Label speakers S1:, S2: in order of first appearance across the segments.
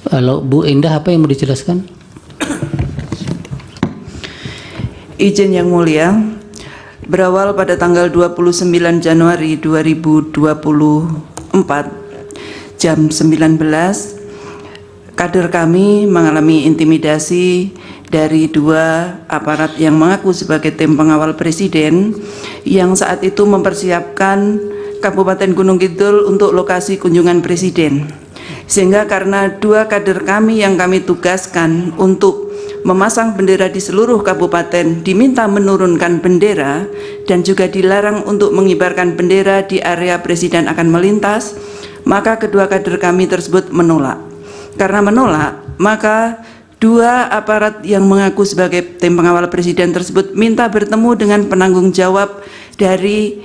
S1: Kalau Bu Indah, apa yang mau dijelaskan?
S2: Izin Yang Mulia, berawal pada tanggal 29 Januari 2024 jam 19, kader kami mengalami intimidasi dari dua aparat yang mengaku sebagai tim pengawal presiden yang saat itu mempersiapkan Kabupaten Gunung Kidul untuk lokasi kunjungan presiden. Sehingga karena dua kader kami yang kami tugaskan untuk memasang bendera di seluruh kabupaten diminta menurunkan bendera dan juga dilarang untuk mengibarkan bendera di area presiden akan melintas, maka kedua kader kami tersebut menolak. Karena menolak, maka dua aparat yang mengaku sebagai tim pengawal presiden tersebut minta bertemu dengan penanggung jawab dari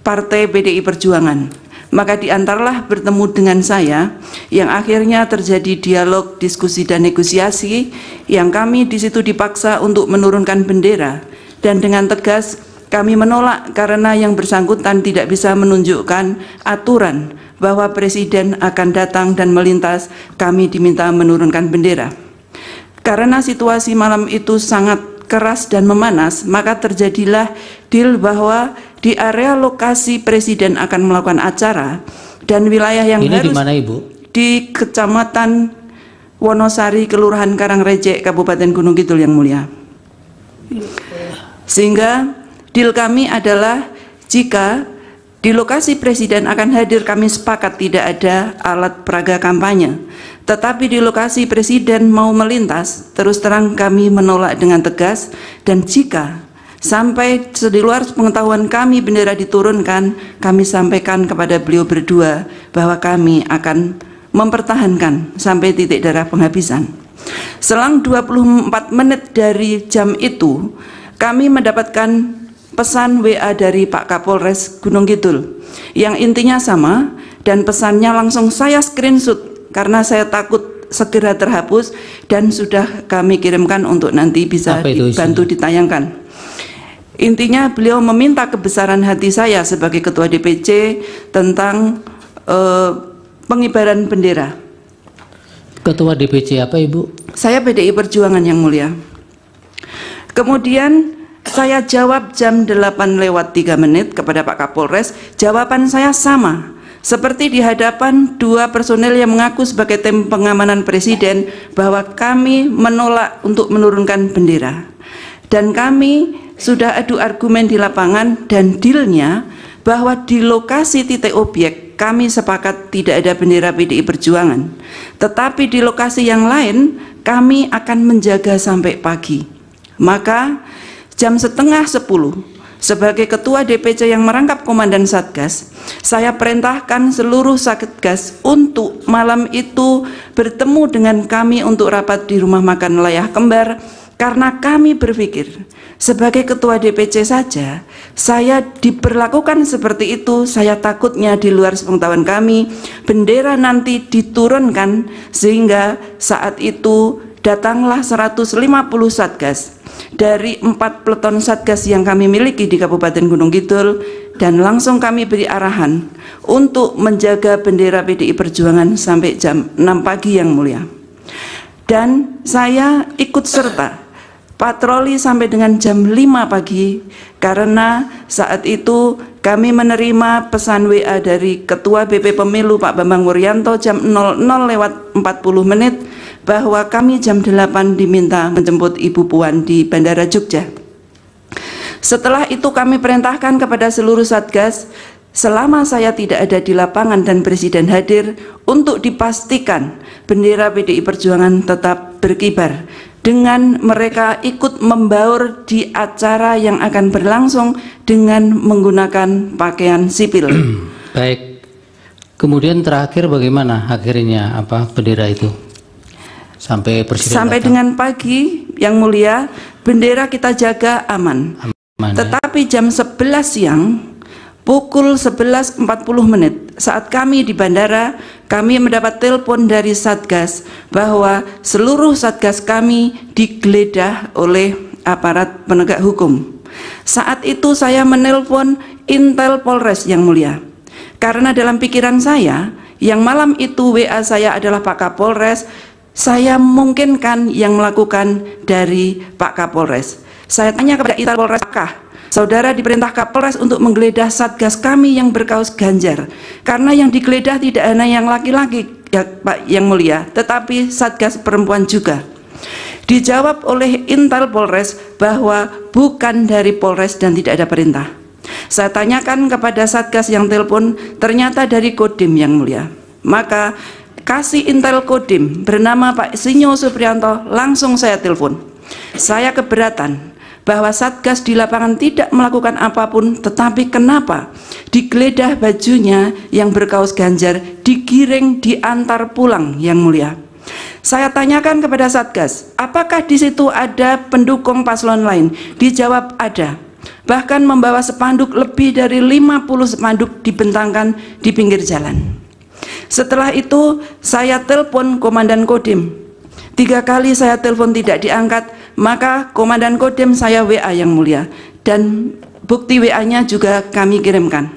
S2: Partai PDI Perjuangan. Maka diantarlah bertemu dengan saya, yang akhirnya terjadi dialog, diskusi dan negosiasi, yang kami di situ dipaksa untuk menurunkan bendera, dan dengan tegas kami menolak karena yang bersangkutan tidak bisa menunjukkan aturan bahwa presiden akan datang dan melintas. Kami diminta menurunkan bendera. Karena situasi malam itu sangat keras dan memanas, maka terjadilah deal bahwa di area lokasi presiden akan melakukan acara dan wilayah yang
S1: ini
S2: harus
S1: di mana, Ibu?
S2: Di Kecamatan Wonosari, Kelurahan Karangrejek, Kabupaten Gunung Kidul, Yang Mulia. Sehingga deal kami adalah jika di lokasi presiden akan hadir, kami sepakat tidak ada alat peraga kampanye. Tetapi di lokasi presiden mau melintas, terus terang kami menolak dengan tegas. Dan jika sampai di luar pengetahuan kami bendera diturunkan, kami sampaikan kepada beliau berdua bahwa kami akan mempertahankan sampai titik darah penghabisan. Selang 24 menit dari jam itu, kami mendapatkan pesan WA dari Pak Kapolres Gunung Kidul yang intinya sama, dan pesannya langsung saya screenshot karena saya takut segera terhapus, dan sudah kami kirimkan untuk nanti bisa dibantu ditayangkan. Intinya beliau meminta kebesaran hati saya sebagai Ketua DPC tentang pengibaran bendera.
S1: Ketua DPC apa, Ibu?
S2: Saya PDI Perjuangan, Yang Mulia. Kemudian saya jawab jam 8:03 kepada Pak Kapolres. Jawaban saya sama seperti di hadapan dua personel yang mengaku sebagai tim pengamanan presiden, bahwa kami menolak untuk menurunkan bendera. Dan kami sudah adu argumen di lapangan, dan dealnya bahwa di lokasi titik objek kami sepakat tidak ada bendera PDI Perjuangan. Tetapi di lokasi yang lain kami akan menjaga sampai pagi. Maka jam 9:30 sebagai Ketua DPC yang merangkap Komandan Satgas, saya perintahkan seluruh Satgas untuk malam itu bertemu dengan kami untuk rapat di rumah makan Layah Kembar, karena kami berpikir sebagai Ketua DPC saja saya diperlakukan seperti itu. Saya takutnya di luar sepengetahuan kami bendera nanti diturunkan, sehingga saat itu datanglah 150 Satgas dari 4 peleton Satgas yang kami miliki di Kabupaten Gunung Kidul, dan langsung kami beri arahan untuk menjaga bendera PDI Perjuangan sampai jam 6 pagi, Yang Mulia. Dan saya ikut serta patroli sampai dengan jam 5 pagi, karena saat itu kami menerima pesan WA dari Ketua BP Pemilu Pak Bambang Wuryanto jam 00:40 bahwa kami jam 8 diminta menjemput Ibu Puan di Bandara Jogja. Setelah itu kami perintahkan kepada seluruh Satgas, selama saya tidak ada di lapangan dan presiden hadir, untuk dipastikan bendera PDI Perjuangan tetap berkibar, dengan mereka ikut membaur di acara yang akan berlangsung dengan menggunakan pakaian sipil.
S1: Baik. Kemudian terakhir bagaimana akhirnya bendera itu? Sampai presiden
S2: sampai datang. Dengan pagi, Yang Mulia, bendera kita jaga aman. Tetapi jam 11 siang, pukul 11:40 saat kami di bandara, kami mendapat telepon dari Satgas bahwa seluruh Satgas kami digeledah oleh aparat penegak hukum. Saat itu saya menelpon Intel Polres, Yang Mulia, karena dalam pikiran saya yang malam itu WA saya adalah Pak Kapolres, saya mungkinkan yang melakukan dari Pak Kapolres. Saya tanya kepada Intel Polres, apakah saudara diperintah Kapolres untuk menggeledah satgas kami yang berkaos Ganjar? Karena yang digeledah tidak hanya yang laki-laki, ya Pak yang mulia, tetapi satgas perempuan juga. Dijawab oleh Intel Polres bahwa bukan dari Polres dan tidak ada perintah. Saya tanyakan kepada satgas yang telepon, ternyata dari Kodim yang mulia. Maka kasih Intel Kodim bernama Pak Sinyo Supriyanto, langsung saya telepon. Saya keberatan bahwa satgas di lapangan tidak melakukan apapun, tetapi kenapa digeledah bajunya yang berkaos Ganjar, digiring, diantar pulang yang mulia. Saya tanyakan kepada satgas, apakah di situ ada pendukung paslon lain? Dijawab ada. Bahkan membawa spanduk, lebih dari 50 spanduk dibentangkan di pinggir jalan. Setelah itu saya telepon Komandan Kodim. 3 kali saya telepon tidak diangkat, maka Komandan Kodim saya WA yang mulia, dan bukti WA-nya juga kami kirimkan.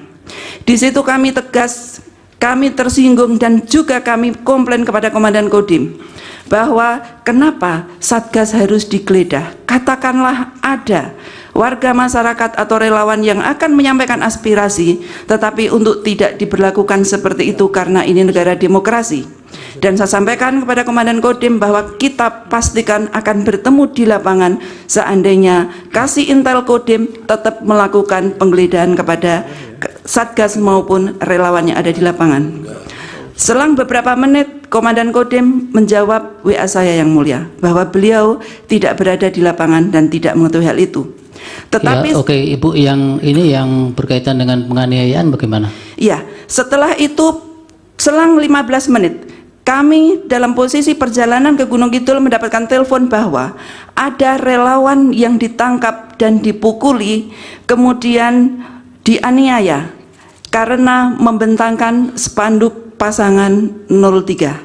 S2: Di situ kami tegas, kami tersinggung, dan juga kami komplain kepada Komandan Kodim bahwa kenapa satgas harus digeledah. Katakanlah ada warga masyarakat atau relawan yang akan menyampaikan aspirasi, tetapi untuk tidak diberlakukan seperti itu karena ini negara demokrasi. Dan saya sampaikan kepada Komandan Kodim bahwa kita pastikan akan bertemu di lapangan seandainya kasih Intel Kodim tetap melakukan penggeledahan kepada satgas maupun relawan yang ada di lapangan. Selang beberapa menit, Komandan Kodim menjawab WA saya yang mulia bahwa beliau tidak berada di lapangan dan tidak mengetahui hal itu. Tetapi
S1: ya, oke, Ibu, yang ini yang berkaitan dengan penganiayaan bagaimana? Ya,
S2: setelah itu selang 15 menit kami dalam posisi perjalanan ke Gunung Kidul mendapatkan telepon bahwa ada relawan yang ditangkap dan dipukuli, kemudian dianiaya karena membentangkan spanduk pasangan 03.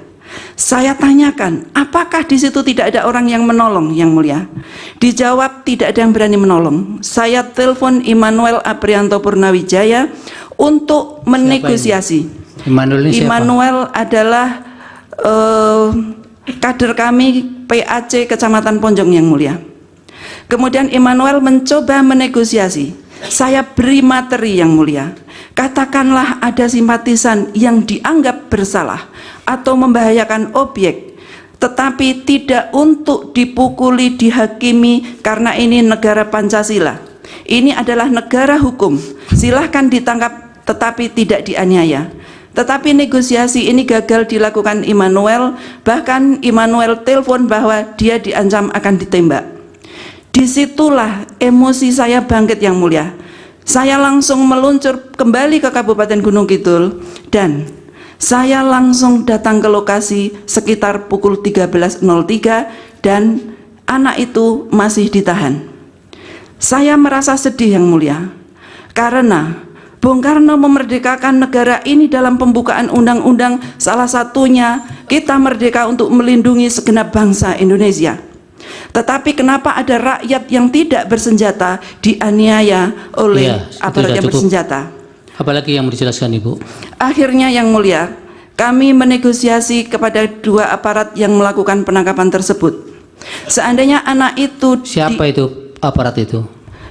S2: Saya tanyakan, apakah di situ tidak ada orang yang menolong yang mulia? Dijawab tidak ada yang berani menolong. Saya telepon Immanuel Aprianto Purnawijaya untuk menegosiasi. Immanuel adalah kader kami PAC Kecamatan Ponjong yang mulia. Kemudian Immanuel mencoba menegosiasi. Saya beri materi yang mulia. Katakanlah ada simpatisan yang dianggap bersalah atau membahayakan objek, tetapi tidak untuk dipukuli, dihakimi, karena ini negara Pancasila. Ini adalah negara hukum. Silahkan ditangkap tetapi tidak dianiaya. Tetapi negosiasi ini gagal dilakukan Immanuel. Bahkan Immanuel telepon bahwa dia diancam akan ditembak. Disitulah emosi saya bangkit yang mulia. Saya langsung meluncur kembali ke Kabupaten Gunung Kidul dan saya langsung datang ke lokasi sekitar pukul 13.03 dan anak itu masih ditahan. Saya merasa sedih yang mulia karena Bung Karno memerdekakan negara ini dalam pembukaan undang-undang, salah satunya kita merdeka untuk melindungi segenap bangsa Indonesia. Tetapi kenapa ada rakyat yang tidak bersenjata dianiaya oleh aparat yang bersenjata?
S1: Apalagi yang dijelaskan Ibu?
S2: Akhirnya yang mulia, kami menegosiasi kepada 2 aparat yang melakukan penangkapan tersebut. Seandainya anak itu...
S1: Siapa itu aparat itu?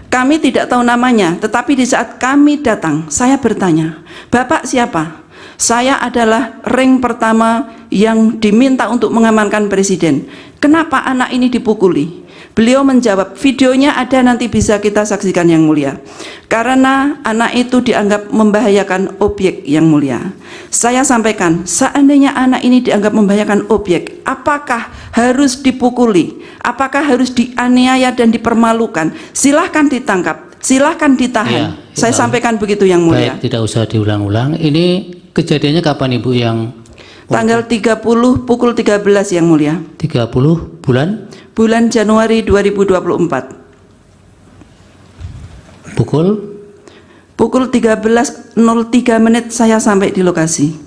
S2: Kami tidak tahu namanya, tetapi di saat kami datang, saya bertanya, Bapak siapa? Saya adalah ring pertama yang diminta untuk mengamankan presiden. Kenapa anak ini dipukuli? Beliau menjawab, videonya ada, nanti bisa kita saksikan yang mulia. Karena anak itu dianggap membahayakan objek yang mulia. Saya sampaikan, seandainya anak ini dianggap membahayakan objek, apakah harus dipukuli? Apakah harus dianiaya dan dipermalukan? Silahkan ditangkap, silahkan ditahan. Saya sampaikan begitu yang mulia.
S1: Baik, tidak usah diulang-ulang. Ini kejadiannya kapan Ibu yang...
S2: Tanggal 30 pukul 13 yang mulia.
S1: 30 bulan?
S2: Bulan Januari 2024. Pukul 13.03 menit saya sampai di lokasi.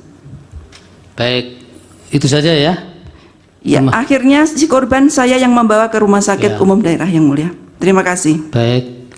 S1: Baik, itu saja ya?
S2: Ya, akhirnya si korban saya yang membawa ke rumah sakit umum daerah yang mulia. Terima kasih.
S1: Baik.